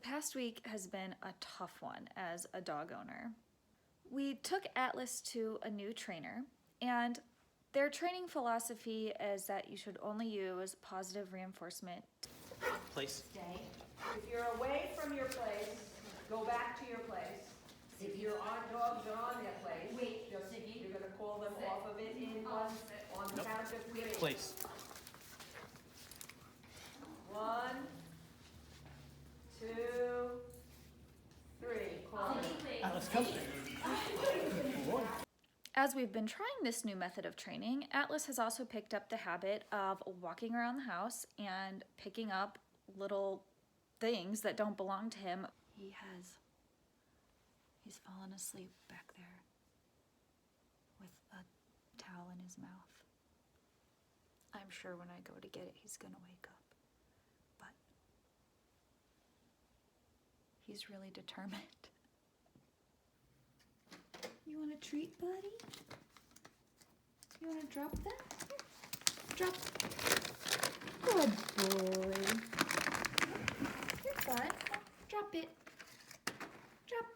past week has been a tough one as a dog owner. We took Atlas to a new trainer, and their training philosophy is that you should only use positive reinforcement. Place. Stay. If you're away from your place, go back to your place. If your dogs are on their place, you're gonna call them off of it in on the count of 3. Place. 1, 2, 3. Call it. Atlas, come. As we've been trying this new method of training, Atlas has also picked up the habit of walking around the house and picking up little things that don't belong to him. He's fallen asleep back there with a towel in his mouth. I'm sure when I go to get it, he's gonna wake up. But he's really determined. You want a treat, buddy? You want to drop that? Drop. Good boy. You're fine. Drop it. Drop.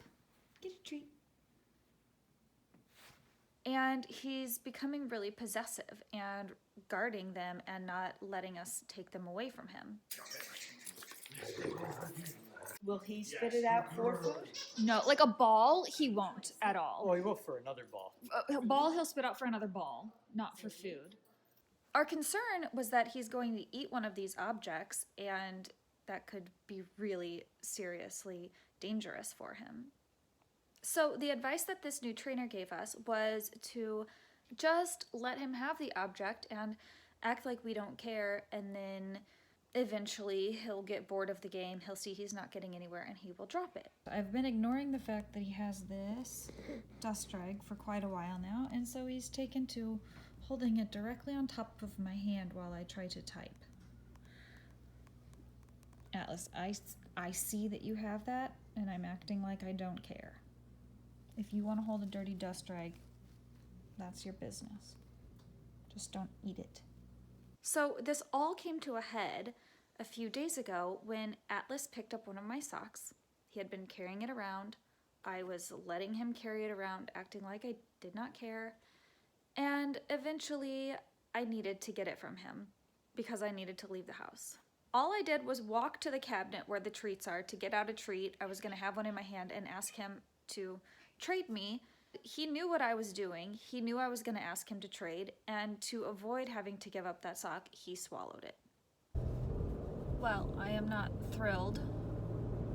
Get a treat. And he's becoming really possessive and guarding them and not letting us take them away from him. Will he spit it out for food? No, like a ball, he won't at all. Oh, you go for another ball. Ball he'll spit out for another ball, not for food. Our concern was that he's going to eat one of these objects, and that could be really seriously dangerous for him. So the advice that this new trainer gave us was to just let him have the object and act like we don't care, and then eventually he'll get bored of the game, he'll see he's not getting anywhere, and he will drop it. I've been ignoring the fact that he has this dust rag for quite a while now, and so he's taken to holding it directly on top of my hand while I try to type. Atlas, I see that you have that, and I'm acting like I don't care. If you want to hold a dirty dust rag, that's your business. Just don't eat it. So this all came to a head a few days ago when Atlas picked up one of my socks. He had been carrying it around. I was letting him carry it around, acting like I did not care. And eventually I needed to get it from him because I needed to leave the house. All I did was walk to the cabinet where the treats are to get out a treat. I was going to have one in my hand and ask him to trade me. He knew what I was doing. He knew I was going to ask him to trade, and to avoid having to give up that sock, he swallowed it. Well, I am not thrilled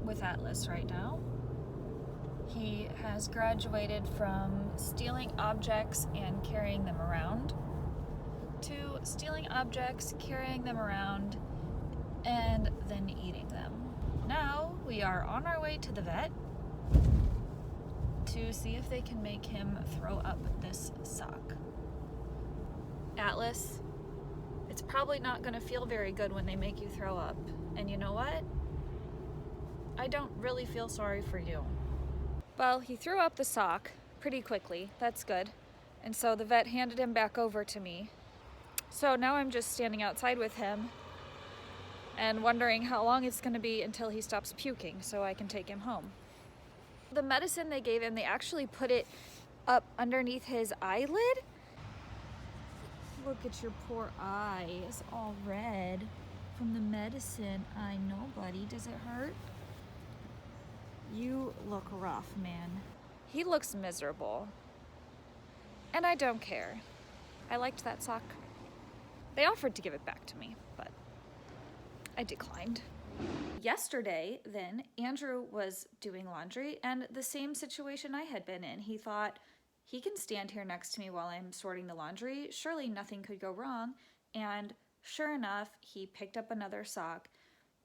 with Atlas right now. He has graduated from stealing objects and carrying them around to stealing objects, carrying them around, and then eating them. Now we are on our way to the vet to see if they can make him throw up this sock. Atlas, it's probably not going to feel very good when they make you throw up. And you know what? I don't really feel sorry for you. Well, he threw up the sock pretty quickly. That's good. And so the vet handed him back over to me. So now I'm just standing outside with him and wondering how long it's going to be until he stops puking so I can take him home. The medicine they gave him, they actually put it up underneath his eyelid. Look at your poor eyes, all red from the medicine. I know, buddy. Does it hurt? You look rough, man. He looks miserable. And I don't care. I liked that sock. They offered to give it back to me, but I declined. Yesterday, then, Andrew was doing laundry, and the same situation I had been in. He thought, he can stand here next to me while I'm sorting the laundry. Surely nothing could go wrong. And sure enough, he picked up another sock.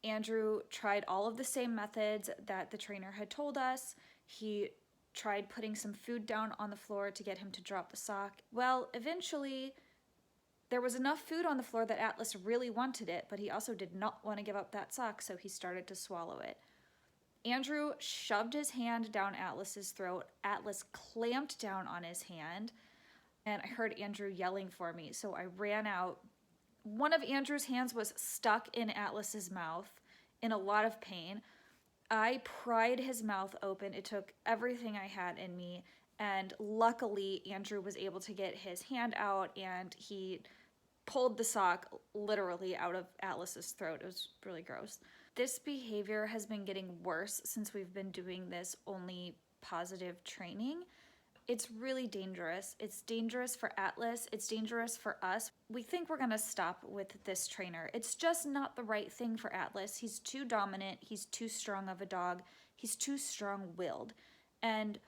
Andrew tried all of the same methods that the trainer had told us. He tried putting some food down on the floor to get him to drop the sock. Well, eventually, there was enough food on the floor that Atlas really wanted it, but he also did not want to give up that sock, so he started to swallow it. Andrew shoved his hand down Atlas's throat. Atlas clamped down on his hand, and I heard Andrew yelling for me, so I ran out. One of Andrew's hands was stuck in Atlas's mouth in a lot of pain. I pried his mouth open. It took everything I had in me. And luckily, Andrew was able to get his hand out and he pulled the sock literally out of Atlas's throat. It was really gross. This behavior has been getting worse since we've been doing this only positive training. It's really dangerous. It's dangerous for Atlas. It's dangerous for us. We think we're gonna stop with this trainer. It's just not the right thing for Atlas. He's too dominant. He's too strong of a dog. He's too strong-willed. And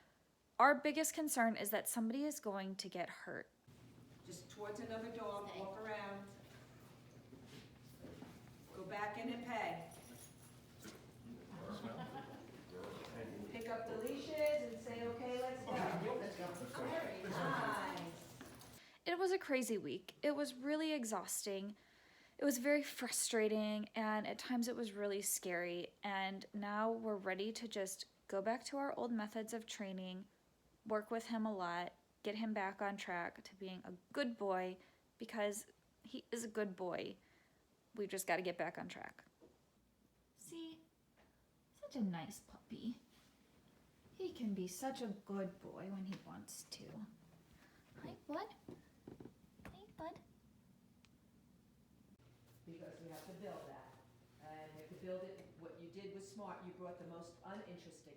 our biggest concern is that somebody is going to get hurt. Just towards another dog, walk around. Go back in and peg. Pick up the leashes and say, okay, let's go. Very nice. It was a crazy week. It was really exhausting. It was very frustrating, and at times it was really scary. And now we're ready to just go back to our old methods of training, work with him a lot, get him back on track to being a good boy, because he is a good boy. We've just got to get back on track. See, such a nice puppy. He can be such a good boy when he wants to. Hi, bud. Hi, bud. Because we have to build that. And we have to build it, what you did was smart, you brought the most uninteresting